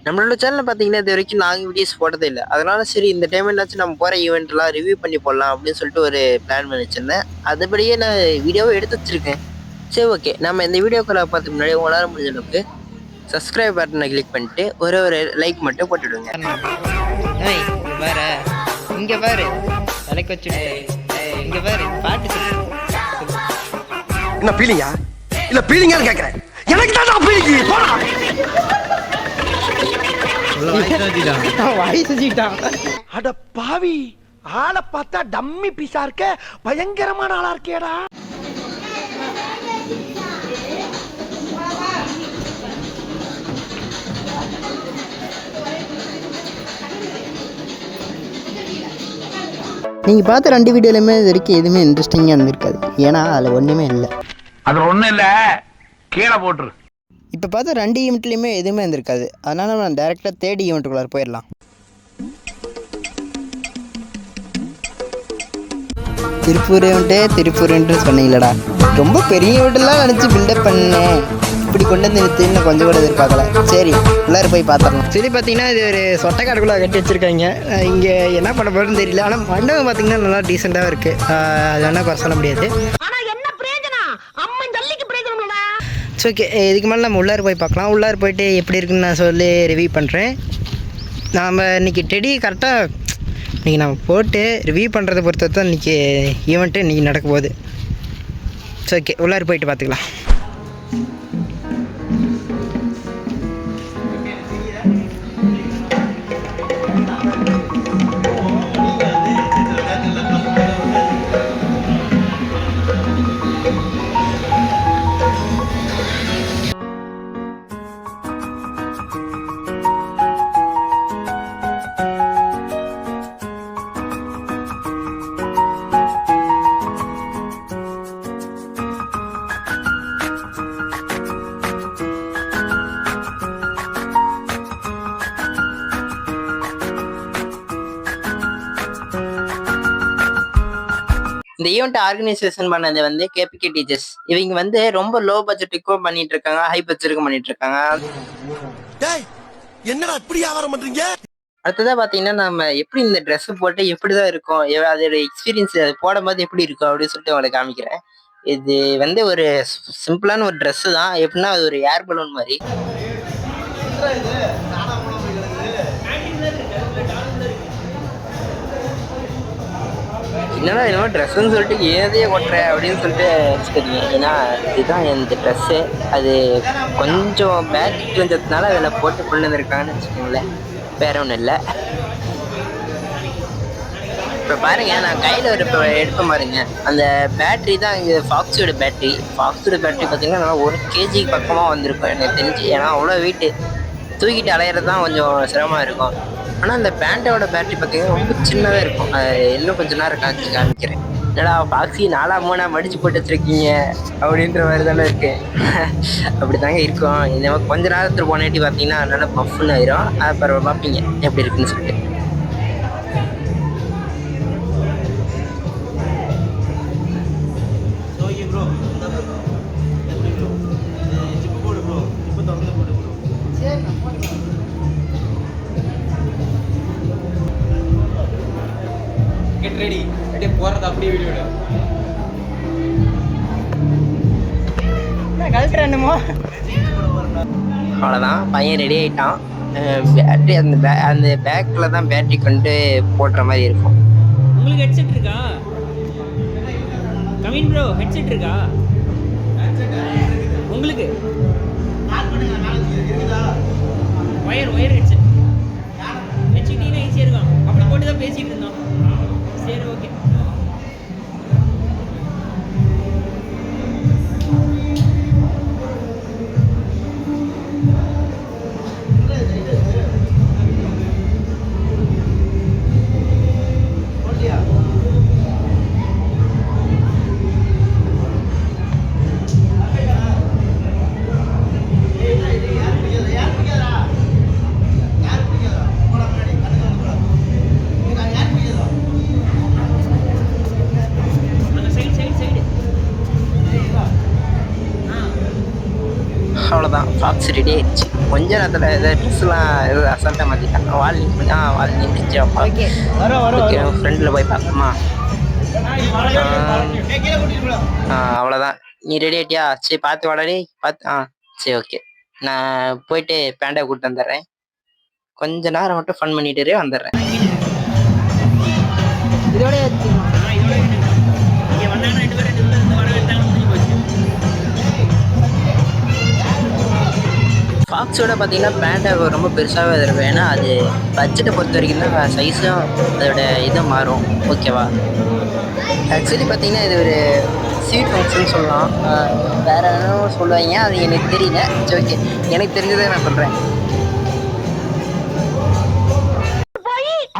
நம்மளோட சேனல்ல பார்த்தீங்கன்னா, இது வரைக்கும் நாங்க வீடியோஸ் போட்டதே இல்ல. அதனால சரி இந்த டைம் என்னாச்சும் நம்ம போற ஈவென்ட்லாம் ரிவ்யூ பண்ணி போடலாம் அப்படின்னு சொல்லிட்டு ஒரு பிளான் பண்ணி வச்சிருந்தேன். அதுபடியே நான் வீடியோவும் எடுத்து வச்சிருக்கேன். சரி ஓகே. நம்ம இந்த வீடியோக்குள்ள பார்த்துக்கு முன்னாடி உங்களால முடிஞ்ச அளவுக்கு சப்ஸ்கிரைப் பட்டனை கிளிக் பண்ணிட்டு ஒரு லைக் மட்டும் போட்டுடுங்க. ஏய் இங்க பாரு, இங்க பாரு, தலைக்கு வச்சுட்டு இங்க பாரு பாட்டு சொல்லு. என்ன பீலிங்கா இல்ல பீலிங்கான்னு கேக்குறேன். எனக்கு தான் பீலிங்கி போடா. வாய் செஞ்சுட்டான். அட பாவி, ஆளை பார்த்தா டம்மி பீஸா இருக்க, பயங்கரமான ஆளா இருக்கேடா. நீங்கள் பார்த்த 2 வீடியோலையுமே இது வரைக்கும் எதுவுமே இன்ட்ரெஸ்டிங்காக இருந்திருக்காது. ஏன்னா அதில் ஒன்றுமே இல்லை. அது ஒன்றும் இல்லை, கீழே போட்டுரு. இப்போ பார்த்த 2 ஈவெண்ட்லேயுமே எதுவுமே இருந்திருக்காது. அதனால் நம்ம டேரெக்டாக 3rd ஈவெண்ட்டுக்குள்ளார போயிடலாம். திருப்பூர்ன்ட்டு சொன்னீங்களடா, ரொம்ப பெரிய ஈவெண்ட்டெல்லாம் நினச்சி பில்டப் பண்ணேன். இப்படி கொண்டு வந்து நிறுத்தின்னு கொஞ்சம் கூட எதிர்பார்க்கல. சரி உள்ளார போய் பார்த்துடலாம். சரி பார்த்தீங்கன்னா இது ஒரு சொட்டைக்காடுக்குள்ளே கட்டி வச்சுருக்காங்க. இங்கே என்ன பண்ண போகிறதுன்னு தெரியல. ஆனால் மண்டபம் பார்த்தீங்கன்னா நல்லா டீசெண்டாக இருக்குது. அது வேணால் குறை சொல்ல முடியாது. ஓகே, இதுக்கு மேலே நம்ம உள்ளார போய் பார்க்கலாம். உள்ளார போயிட்டு எப்படி இருக்குன்னு நான் சொல்லி ரிவ்யூ பண்ணுறேன். நாம் இன்றைக்கி டெடி கரெக்டாக இன்றைக்கி நம்ம போட்டு ரிவ்யூ பண்ணுறதை பொறுத்த தான் இன்றைக்கி ஈவெண்ட்டு இன்றைக்கி நடக்க போகுது. ஓகே உள்ளார போயிட்டு பார்த்துக்கலாம். இந்த ஈவெண்ட் ஆர்கனைசேஷன் பண்ணது வந்து கேபிகே டீச்சர்ஸ். இவங்க வந்து ரொம்ப லோ பட்ஜெட்டுக்கும் பண்ணிட்டு இருக்காங்க, ஹை பட்ஜெட்டுக்கும் பண்ணிட்டு இருக்காங்க. என்னடா இப்படி வியாபாரம் பண்றீங்க? அடுத்ததா பாத்தீங்கன்னா நம்ம எப்படி இந்த ட்ரெஸ் போட்டு எப்படிதான் இருக்கும், அதோட எக்ஸ்பீரியன்ஸ் போடும் போது எப்படி இருக்கும் அப்படின்னு சொல்லிட்டு உங்களுக்கு காமிக்கிறேன். இது வந்து ஒரு சிம்பிளான ஒரு ட்ரெஸ் தான். எப்படின்னா அது ஒரு ஏர் பலூன் மாதிரி. என்னடா என்னமோ ட்ரெஸ்ஸுன்னு சொல்லிட்டு ஏதையே கொட்டுற அப்படின்னு சொல்லிட்டு வச்சுக்கிறீங்க. ஏன்னா இதுதான் இந்த ட்ரெஸ்ஸு. அது கொஞ்சம் பேட்டரி கிழிஞ்சதுனால அதில் போட்டு கொண்டு வந்திருக்காங்கன்னு வச்சுக்கோங்களேன், வேற ஒன்றும் இல்லை. இப்போ பாருங்க, நான் கையில் ஒரு இப்போ எடுப்பேன் பாருங்க, அந்த பேட்டரி தான் இங்கே ஃபாக்ஸோட பேட்டரி. பார்த்தீங்கன்னா நல்லா 1 kg பக்கமாக வந்திருக்கும் எனக்கு தெரிஞ்சு. ஏன்னா அவ்வளோ வெயிட்டு தூக்கிட்டு அலையிறது தான் கொஞ்சம் சிரமமாக இருக்கும். ஆனால் அந்த பேண்டோட பேட்டரி பார்த்தீங்கன்னா ரொம்ப சின்னதாக இருக்கும். இன்னும் கொஞ்சம் நேரம் காமிக்கிறேன். என்னடா பாக்ஸி 4 மடிச்சு போட்டு வச்சுருக்கீங்க அப்படின்ற மாதிரி தானே இருக்கு. அப்படி தாங்க இருக்கும். இந்த கொஞ்ச நேரத்தில் போனாட்டி பார்த்தீங்கன்னா நல்லா பஃப்னு ஆயிரும். அப்புறம் பார்ப்பீங்க எப்படி இருக்குன்னு சொல்லிட்டு. அவ்வளோதான், பையன் ரெடி ஆகிட்டான். பேட்டரி அந்த பேக்கில் தான் பேட்டரி கொண்டு போடுற மாதிரி இருக்கும். உங்களுக்கு ஹெட்செட் இருக்கா? கமின் ப்ரோ, ஹெட்செட் இருக்கா உங்களுக்கு? ஒயர் ஹெட்செட் வச்சுக்கிட்டீங்கன்னா ஈஸியாக இருக்கும். அப்படி போட்டு தான் பேசிகிட்டு இருந்தோம். சரி ஓகே. அவ்வளோதான், ஃபாக்ஸ் ரெடி ஆயிடுச்சு. கொஞ்ச நேரத்தில் ஏதோ ட்ரெஸ்லாம் ஏதோ அசால்ட்டாக மாற்றிட்டாங்க. வால் நின்றுச்சு. அப்பா ஓகே ஃப்ரெண்டில் போய் பார்க்கணுமா? அவ்வளோதான். நீ ரெடி ஆயிட்டியா? சரி பார்த்து வாடா டேய். சரி ஓகே. நான் போயிட்டு பேண்டை கூப்பிட்டு வந்துடுறேன். கொஞ்ச நேரம் மட்டும் ஃபன் பண்ணிட்டு வந்துடுறேன். இதோட இங்கே வந்தாங்கன்னா 2 பேரும் 2 இந்த வர எடுத்தாங்க முடிஞ்சு போச்சு. ஃபாக்ஸோட பார்த்தீங்கன்னா பேண்டை ரொம்ப பெருசாகவே இருக்கும். ஏன்னா அது பட்ஜெட்டை பொறுத்த வரைக்கும் தான் சைஸும் அதோட இதுவும் மாறும். ஓகேவா? ஆக்சுவலி பார்த்தீங்கன்னா இது ஒரு ஸ்வீட் ஃபங்க்ஷன் சொல்லலாம். வேறு என்னவோ சொல்லுவாங்க, அது எனக்கு தெரியல. சரி ஓகே, எனக்கு தெரிஞ்சதை நான் சொல்கிறேன்.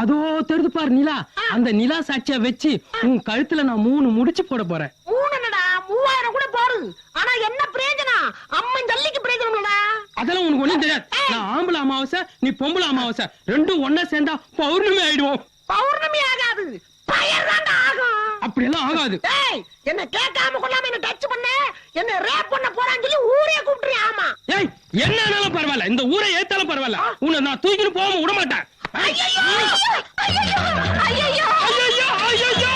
அதோ தெரிது பாரு நிலா, அந்த நிலா சாட்சியா வச்சு உன் கழுத்துல நான் 3 முடிச்சு போட போறேன். 3000 கூட பாரு. ஆனா என்ன பிரயோஜனம்? அம்மன் ஜல்லிக்கு பிரயோஜனம்டா. அதெல்லாம் உனக்கு ஒண்ணும் தெரியாது. நான் ஆம்பளை அமாவாசை, நீ பொம்பளை அமாவாசை, ரெண்டும் ஒன்னா சேர்ந்தா பௌர்ணமி ஆயிடுவோம். பௌர்ணமி ஆகாது, பயர்தான்டா ஆகும். அப்படியெல்லாம் ஆகாது. ஏய், என்ன கேட்காம கொள்ளாம என்ன டச் பண்ண, என்ன ரேப் பண்ண போறான்னு சொல்லி ஊரே கூப்பிடுறியா? ஆமா. ஏய், என்ன ஆனாலும் பரவாயில்ல, இந்த ஊரை ஏத்தாலும் பரவாயில்ல, உன்னை நான் தூக்கிட்டு போகாம விட மாட்டேன். ஐயோ ஐயோ ஐயோ ஐயோ ஐயோ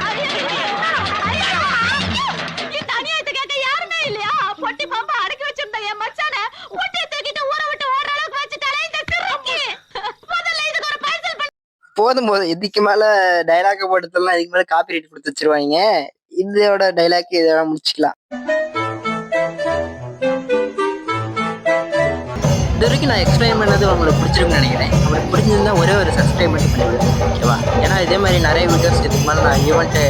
ஐயோ இந்த அநியாயத்தை கேட்க யாருமே இல்லையா? பொட்டி பாம்பா அடக்கி வச்சிருந்த என் மச்சான பொட்டியை தூக்கிட்டு ஊரை விட்டு ஓடுற அளவுக்கு வச்சுட்டாலே இந்த சிறுக்கி. முதல்ல இதுக்கு ஒரு பைசல் பண்ண. போதும் இதுக்கு மேலே டைலாக் போட்டதெல்லாம் இதுக்கு மேலே காப்பி ரைட் கொடுத்து வச்சிருவாங்க. இதோட டைலாக் இதோட முடிச்சுக்கலாம். இது வரைக்கும் நான் எக்ஸ்பிளைன் பண்ணது உங்களுக்கு பிடிச்சிருக்குன்னு நினைக்கிறேன். உங்களுக்கு பிடிச்சிருந்தா ஒரே ஒரு சப்ஸ்கிரைப் பண்ணி பண்ணிவிடுங்க. ஓகேவா? ஏன்னா இதே மாதிரி நிறைய வீடியோஸ் இதுக்கு மேலே நான் ஈவெண்ட்டை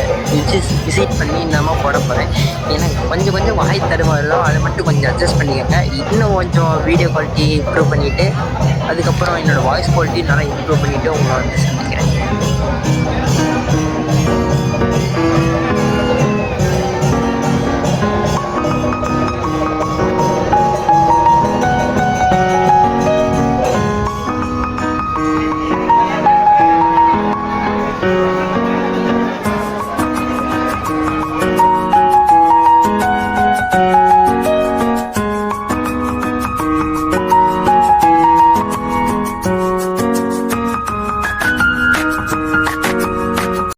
விசிட் பண்ணி இன்னமும் போட போகிறேன். எனக்கு கொஞ்சம் வாய் தருமாறும், அதை மட்டும் கொஞ்சம் அட்ஜஸ்ட் பண்ணிக்கோங்க. இன்னும் கொஞ்சம் வீடியோ குவாலிட்டி இம்ப்ரூவ் பண்ணிவிட்டு அதுக்கப்புறம் என்னோடய வாய்ஸ் குவாலிட்டி நல்லா இம்ப்ரூவ் பண்ணிவிட்டு உங்களை வந்து சந்திக்கிறேன்.